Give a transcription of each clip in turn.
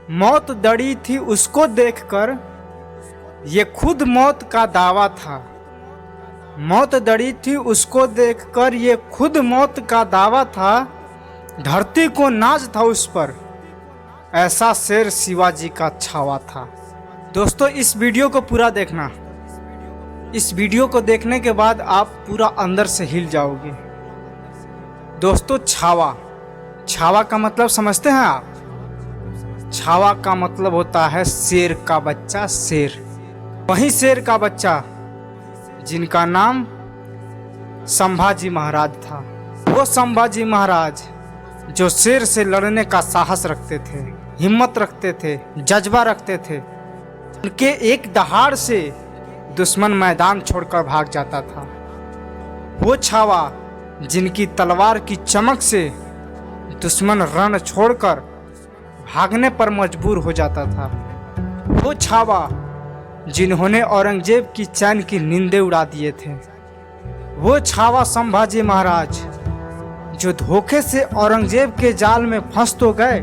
मौत डरी थी उसको देखकर, ये खुद मौत का दावा था। मौत डरी थी उसको देखकर, ये खुद मौत का दावा था। धरती को नाज था उस पर, ऐसा शेर शिवाजी का छावा था। दोस्तों, इस वीडियो को पूरा देखना। इस वीडियो को देखने के बाद आप पूरा अंदर से हिल जाओगे। दोस्तों, छावा का मतलब समझते हैं आप? छावा का मतलब होता है शेर का बच्चा, शेर। वही शेर का बच्चा जिनका नाम संभाजी महाराज था। वो संभाजी महाराज जो शेर से लड़ने का साहस रखते थे, हिम्मत रखते थे, जज्बा रखते थे। उनके एक दहाड़ से दुश्मन मैदान छोड़कर भाग जाता था। वो छावा जिनकी तलवार की चमक से दुश्मन रण छोड़कर भागने पर मजबूर हो जाता था। वो छावा जिन्होंने औरंगजेब की चैन की नींदें उड़ा दिए थे। वो छावा संभाजी महाराज जो धोखे से औरंगजेब के जाल में फंस तो गए,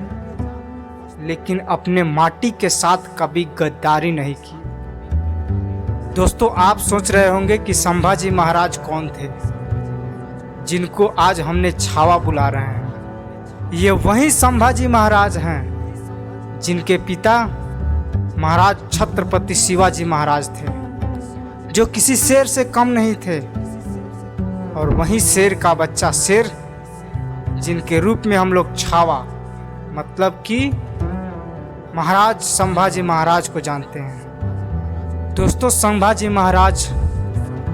लेकिन अपने माटी के साथ कभी गद्दारी नहीं की। दोस्तों, आप सोच रहे होंगे कि संभाजी महाराज कौन थे जिनको आज हमने छावा बुला रहे हैं। ये वही संभाजी महाराज हैं जिनके पिता महाराज छत्रपति शिवाजी महाराज थे, जो किसी शेर से कम नहीं थे। और वही शेर का बच्चा शेर जिनके रूप में हम लोग छावा मतलब कि महाराज संभाजी महाराज को जानते हैं। दोस्तों, संभाजी महाराज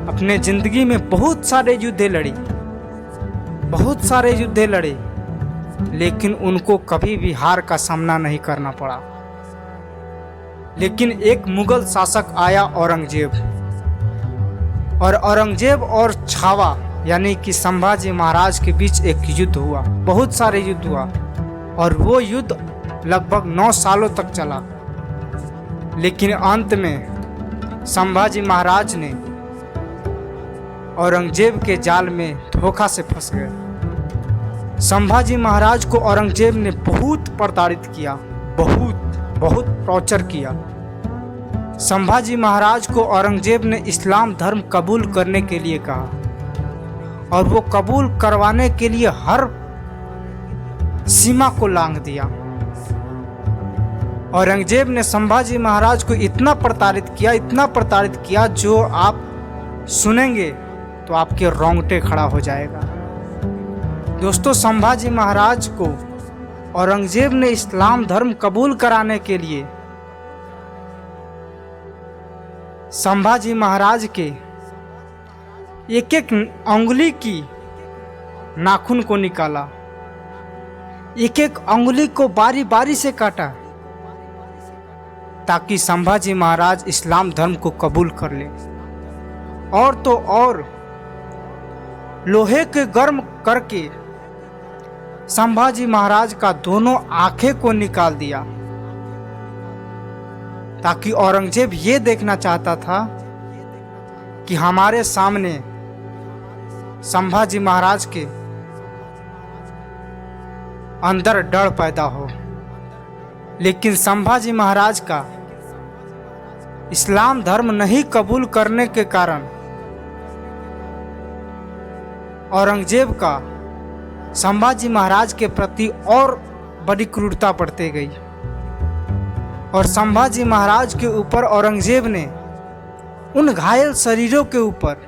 अपने जिंदगी में बहुत सारे युद्ध लड़े, लेकिन उनको कभी भी हार का सामना नहीं करना पड़ा। लेकिन एक मुगल शासक आया औरंगजेब, और औरंगजेब और छावा यानी कि संभाजी महाराज के बीच एक युद्ध हुआ। बहुत सारे युद्ध हुआ और वो युद्ध लगभग 9 सालों तक चला। लेकिन अंत में संभाजी महाराज ने औरंगजेब के जाल में धोखा से फंस गए। संभाजी महाराज को औरंगजेब ने बहुत प्रताड़ित किया, बहुत टॉर्चर किया। संभाजी महाराज को औरंगजेब ने इस्लाम धर्म कबूल करने के लिए कहा, और वो कबूल करवाने के लिए हर सीमा को लांघ दिया। औरंगजेब ने संभाजी महाराज को इतना प्रताड़ित किया जो आप सुनेंगे तो आपके रोंगटे खड़ा हो जाएगा। दोस्तों, संभाजी महाराज को औरंगजेब ने इस्लाम धर्म कबूल कराने के लिए संभाजी महाराज के एक अंगुली की नाखून को निकाला, एक अंगुली को बारी बारी से काटा, ताकि संभाजी महाराज इस्लाम धर्म को कबूल कर ले। और तो और लोहे के गर्म करके संभाजी महाराज का दोनों आंखें को निकाल दिया, ताकि औरंगजेब ये देखना चाहता था कि हमारे सामने संभाजी महाराज के अंदर डर पैदा हो। लेकिन संभाजी महाराज का इस्लाम धर्म नहीं कबूल करने के कारण औरंगजेब का संभाजी महाराज के प्रति और बड़ी क्रूरता बढ़ती गई, और संभाजी महाराज के ऊपर औरंगजेब ने उन घायल शरीरों के ऊपर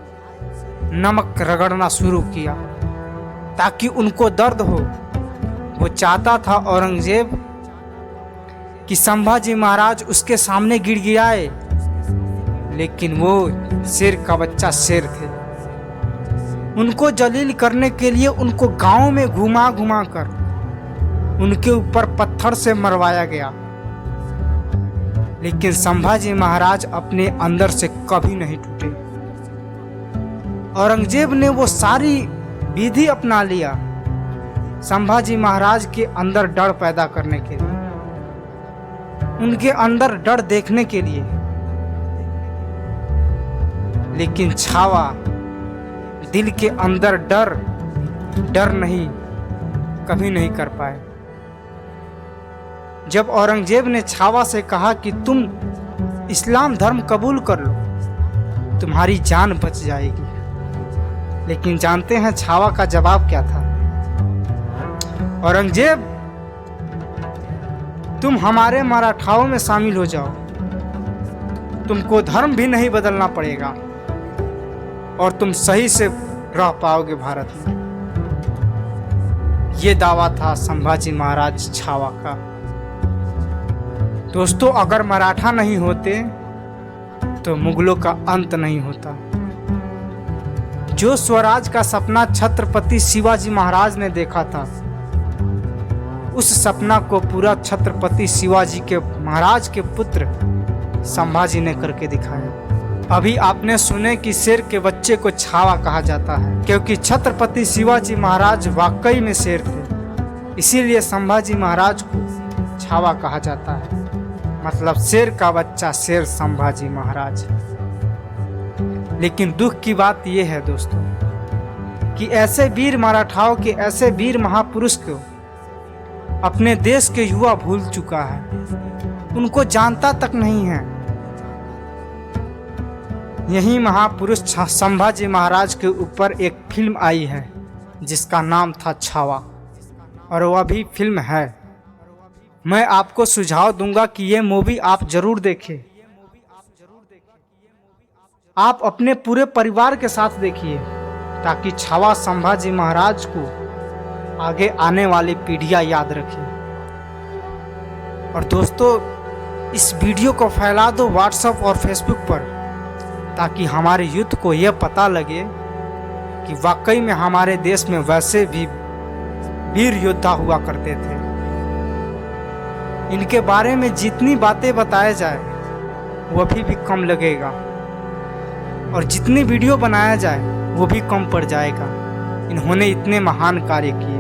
नमक रगड़ना शुरू किया ताकि उनको दर्द हो। वो चाहता था औरंगजेब कि संभाजी महाराज उसके सामने गिड़गिड़ाए, लेकिन वो शेर का बच्चा शेर थे। उनको जलील करने के लिए उनको गांव में घुमा कर उनके ऊपर पत्थर से मरवाया गया। लेकिन संभाजी महाराज अपने अंदर से कभी नहीं टूटे। औरंगजेब ने वो सारी विधि अपना लिया संभाजी महाराज के अंदर डर पैदा करने के लिए, उनके अंदर डर देखने के लिए। लेकिन छावा दिल के अंदर डर नहीं कभी नहीं कर पाए। जब औरंगजेब ने छावा से कहा कि तुम इस्लाम धर्म कबूल कर लो, तुम्हारी जान बच जाएगी, लेकिन जानते हैं छावा का जवाब क्या था? औरंगजेब, तुम हमारे मराठाओं में शामिल हो जाओ, तुमको धर्म भी नहीं बदलना पड़ेगा और तुम सही से रह पाओगे भारत में। ये दावा था संभाजी महाराज छावा का। दोस्तों, अगर मराठा नहीं होते तो मुगलों का अंत नहीं होता। जो स्वराज का सपना छत्रपति शिवाजी महाराज ने देखा था, उस सपना को पूरा छत्रपति शिवाजी के महाराज के पुत्र संभाजी ने करके दिखाया। अभी आपने सुने कि शेर के बच्चे को छावा कहा जाता है, क्योंकि छत्रपति शिवाजी महाराज वाकई में शेर थे, इसीलिए संभाजी महाराज को छावा कहा जाता है। मतलब शेर का बच्चा शेर संभाजी महाराज। लेकिन दुख की बात यह है दोस्तों कि ऐसे वीर मराठाओं के, ऐसे वीर महापुरुष को अपने देश के युवा भूल चुका है, उनको जानता तक नहीं है। यही महापुरुष संभाजी महाराज के ऊपर एक फिल्म आई है जिसका नाम था छावा, और वह भी फिल्म है। मैं आपको सुझाव दूंगा कि ये मूवी आप जरूर देखें। आप अपने पूरे परिवार के साथ देखिए, ताकि छावा संभाजी महाराज को आगे आने वाली पीढ़ियां याद रखें। और दोस्तों, इस वीडियो को फैला दो व्हाट्सएप और फेसबुक पर, ताकि हमारे यूथ को यह पता लगे कि वाकई में हमारे देश में वैसे भी वीर योद्धा हुआ करते थे। इनके बारे में जितनी बातें बताया जाए वह भी कम लगेगा, और जितनी वीडियो बनाया जाए वो भी कम पड़ जाएगा। इन्होंने इतने महान कार्य किए।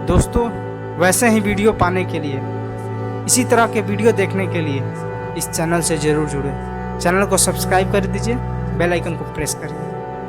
दोस्तों, वैसे ही वीडियो पाने के लिए, इसी तरह के वीडियो देखने के लिए इस चैनल से ज़रूर जुड़े। चैनल को सब्सक्राइब कर दीजिए, बेल आइकन को प्रेस करिए।